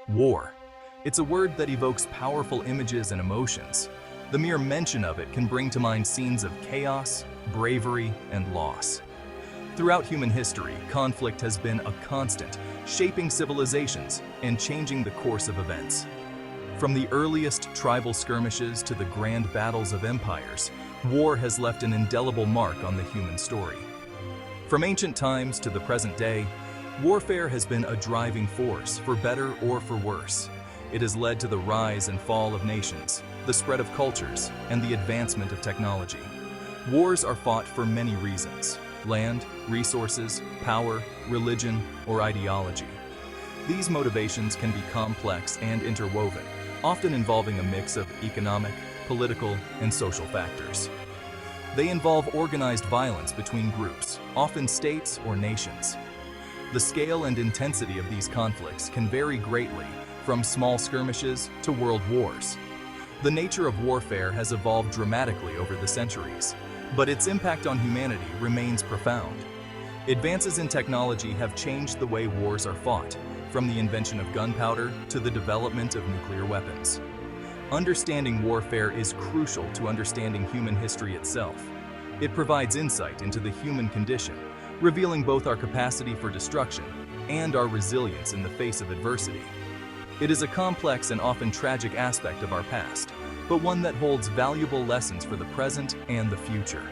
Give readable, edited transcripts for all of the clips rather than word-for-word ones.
War. It's a word that evokes powerful images and emotions. The mere mention of it can bring to mind scenes of chaos, bravery, and loss. Throughout human history, conflict has been a constant, shaping civilizations and changing the course of events. From the earliest tribal skirmishes to the grand battles of empires, war has left an indelible mark on the human story. From ancient times to the present day, warfare has been a driving force, for better or for worse. It has led to the rise and fall of nations, the spread of cultures, and the advancement of technology. Wars are fought for many reasons: land, resources, power, religion, or ideology. These motivations can be complex and interwoven, often involving a mix of economic, political, and social factors. They involve organized violence between groups, often states or nations. The scale and intensity of these conflicts can vary greatly, from small skirmishes to world wars. The nature of warfare has evolved dramatically over the centuries, but its impact on humanity remains profound. Advances in technology have changed the way wars are fought, from the invention of gunpowder to the development of nuclear weapons. Understanding warfare is crucial to understanding human history itself. It provides insight into the human condition, revealing both our capacity for destruction and our resilience in the face of adversity. It is a complex and often tragic aspect of our past, but one that holds valuable lessons for the present and the future.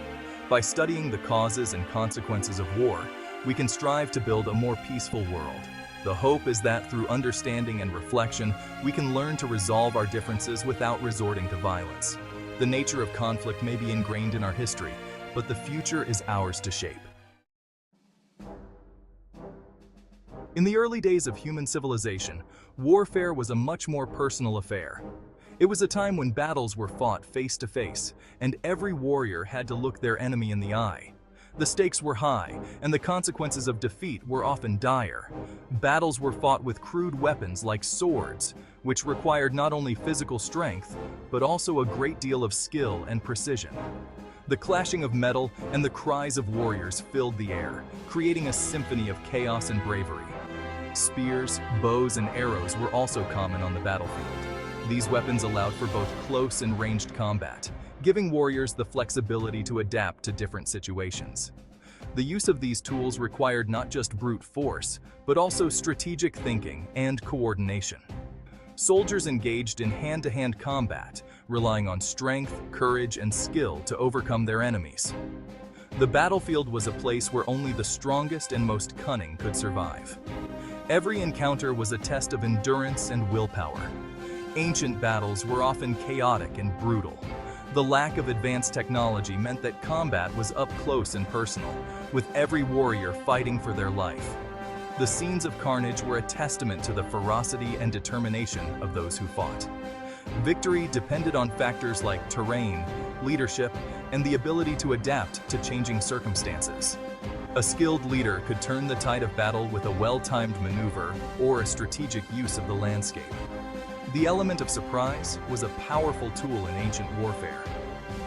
By studying the causes and consequences of war, we can strive to build a more peaceful world. The hope is that through understanding and reflection, we can learn to resolve our differences without resorting to violence. The nature of conflict may be ingrained in our history, but the future is ours to shape. In the early days of human civilization, warfare was a much more personal affair. It was a time when battles were fought face to face, and every warrior had to look their enemy in the eye. The stakes were high, and the consequences of defeat were often dire. Battles were fought with crude weapons like swords, which required not only physical strength, but also a great deal of skill and precision. The clashing of metal and the cries of warriors filled the air, creating a symphony of chaos and bravery. Spears, bows, and arrows were also common on the battlefield. These weapons allowed for both close and ranged combat, giving warriors the flexibility to adapt to different situations. The use of these tools required not just brute force, but also strategic thinking and coordination. Soldiers engaged in hand-to-hand combat, relying on strength, courage, and skill to overcome their enemies. The battlefield was a place where only the strongest and most cunning could survive. Every encounter was a test of endurance and willpower. Ancient battles were often chaotic and brutal. The lack of advanced technology meant that combat was up close and personal, with every warrior fighting for their life. The scenes of carnage were a testament to the ferocity and determination of those who fought. Victory depended on factors like terrain, leadership, and the ability to adapt to changing circumstances. A skilled leader could turn the tide of battle with a well-timed maneuver or a strategic use of the landscape. The element of surprise was a powerful tool in ancient warfare.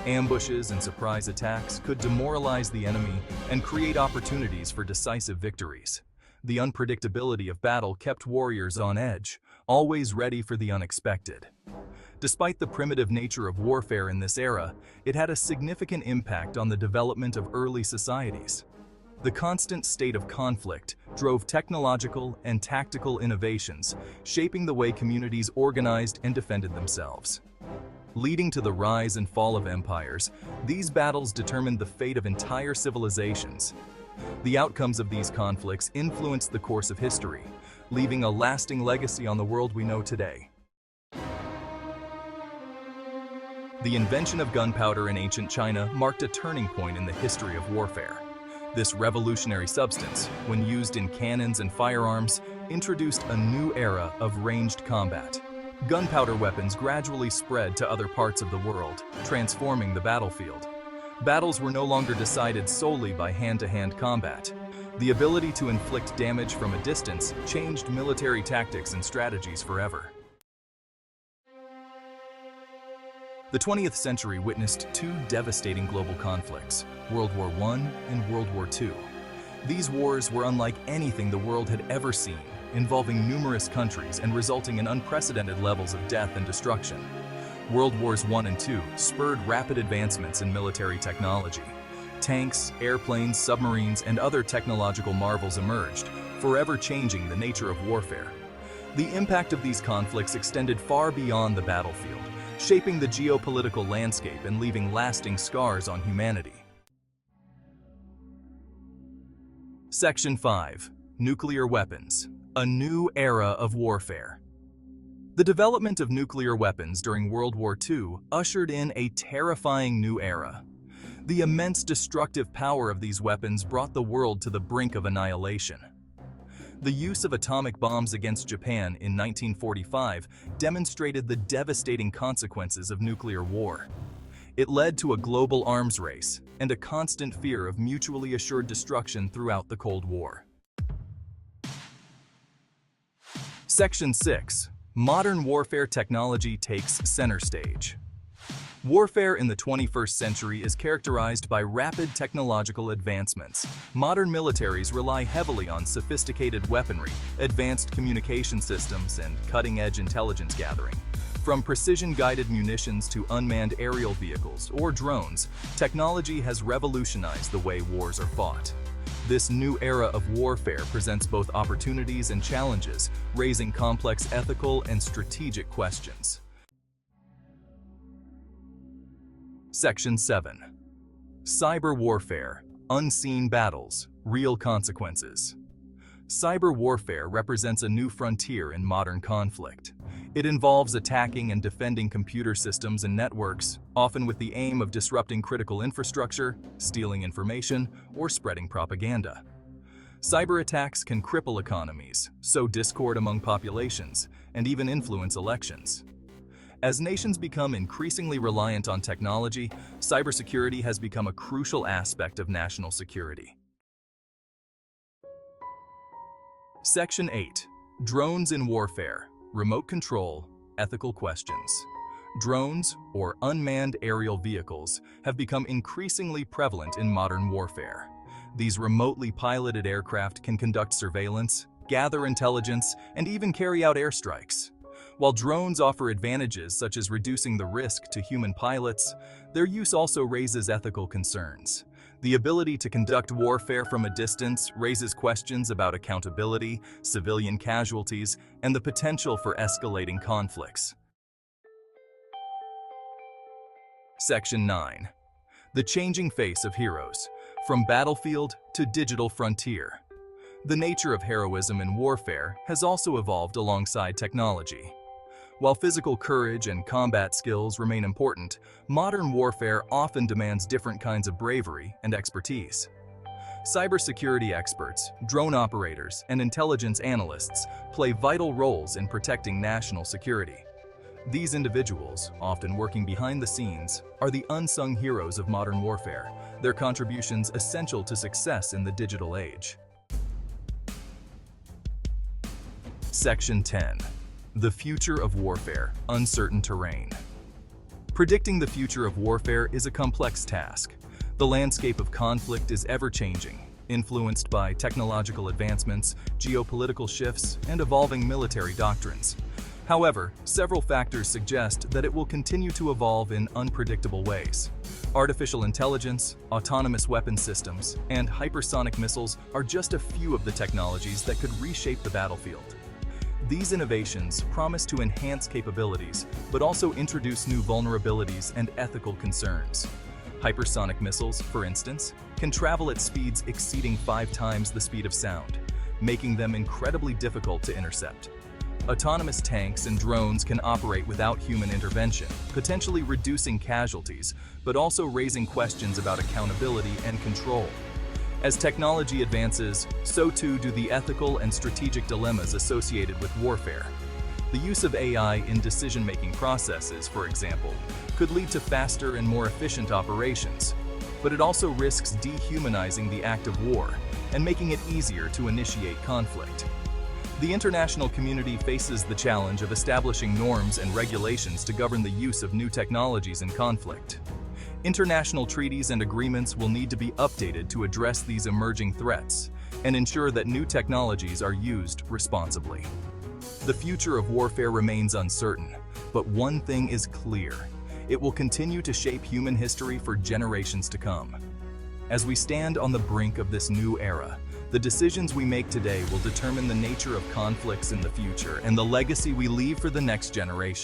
Ambushes and surprise attacks could demoralize the enemy and create opportunities for decisive victories. The unpredictability of battle kept warriors on edge, always ready for the unexpected. Despite the primitive nature of warfare in this era, it had a significant impact on the development of early societies. The constant state of conflict drove technological and tactical innovations, shaping the way communities organized and defended themselves. Leading to the rise and fall of empires, these battles determined the fate of entire civilizations. The outcomes of these conflicts influenced the course of history, leaving a lasting legacy on the world we know today. The invention of gunpowder in ancient China marked a turning point in the history of warfare. This revolutionary substance, when used in cannons and firearms, introduced a new era of ranged combat. Gunpowder weapons gradually spread to other parts of the world, transforming the battlefield. Battles were no longer decided solely by hand-to-hand combat. The ability to inflict damage from a distance changed military tactics and strategies forever. The 20th century witnessed two devastating global conflicts, World War I and World War II. These wars were unlike anything the world had ever seen involving numerous countries and resulting in unprecedented levels of death and destruction. World Wars I and II spurred rapid advancements in military technology. Tanks, airplanes, submarines, and other technological marvels emerged, forever changing the nature of warfare. The impact of these conflicts extended far beyond the battlefield, shaping the geopolitical landscape and leaving lasting scars on humanity. Section 5. Nuclear weapons. A new era of warfare. The development of nuclear weapons during World War II ushered in a terrifying new era. The immense destructive power of these weapons brought the world to the brink of annihilation. The use of atomic bombs against Japan in 1945 demonstrated the devastating consequences of nuclear war. It led to a global arms race and a constant fear of mutually assured destruction throughout the Cold War. Section 6. Modern warfare technology takes center stage. Warfare in the 21st century is characterized by rapid technological advancements. Modern militaries rely heavily on sophisticated weaponry, advanced communication systems, and cutting-edge intelligence gathering. From precision-guided munitions to unmanned aerial vehicles or drones, technology has revolutionized the way wars are fought. This new era of warfare presents both opportunities and challenges, raising complex ethical and strategic questions. Section 7. Cyber warfare. Unseen battles. Real consequences. Cyber warfare represents a new frontier in modern conflict. It involves attacking and defending computer systems and networks, often with the aim of disrupting critical infrastructure, stealing information, or spreading propaganda. Cyber attacks can cripple economies, sow discord among populations, and even influence elections. As nations become increasingly reliant on technology, cybersecurity has become a crucial aspect of national security. Section 8. Drones in warfare. Remote control. Ethical questions. Drones, or unmanned aerial vehicles, have become increasingly prevalent in modern warfare. These remotely piloted aircraft can conduct surveillance, gather intelligence, and even carry out airstrikes. While drones offer advantages such as reducing the risk to human pilots, their use also raises ethical concerns. The ability to conduct warfare from a distance raises questions about accountability, civilian casualties, and the potential for escalating conflicts. Section 9. The changing face of heroes. From battlefield to digital frontier. The nature of heroism in warfare has also evolved alongside technology. While physical courage and combat skills remain important, modern warfare often demands different kinds of bravery and expertise. Cybersecurity experts, drone operators, and intelligence analysts play vital roles in protecting national security. These individuals, often working behind the scenes, are the unsung heroes of modern warfare, their contributions essential to success in the digital age. Section 10. The future of warfare. Uncertain terrain. Predicting the future of warfare is a complex task. The landscape of conflict is ever-changing, influenced by technological advancements, geopolitical shifts, and evolving military doctrines. However, several factors suggest that it will continue to evolve in unpredictable ways. Artificial intelligence, autonomous weapon systems, and hypersonic missiles are just a few of the technologies that could reshape the battlefield. These innovations promise to enhance capabilities, but also introduce new vulnerabilities and ethical concerns. Hypersonic missiles, for instance, can travel at speeds exceeding 5 times the speed of sound, making them incredibly difficult to intercept. Autonomous tanks and drones can operate without human intervention, potentially reducing casualties, but also raising questions about accountability and control. As technology advances, so too do the ethical and strategic dilemmas associated with warfare. The use of AI in decision-making processes, for example, could lead to faster and more efficient operations, but it also risks dehumanizing the act of war and making it easier to initiate conflict. The international community faces the challenge of establishing norms and regulations to govern the use of new technologies in conflict. International treaties and agreements will need to be updated to address these emerging threats, and ensure that new technologies are used responsibly. The future of warfare remains uncertain, but one thing is clear: it will continue to shape human history for generations to come. As we stand on the brink of this new era, the decisions we make today will determine the nature of conflicts in the future and the legacy we leave for the next generation.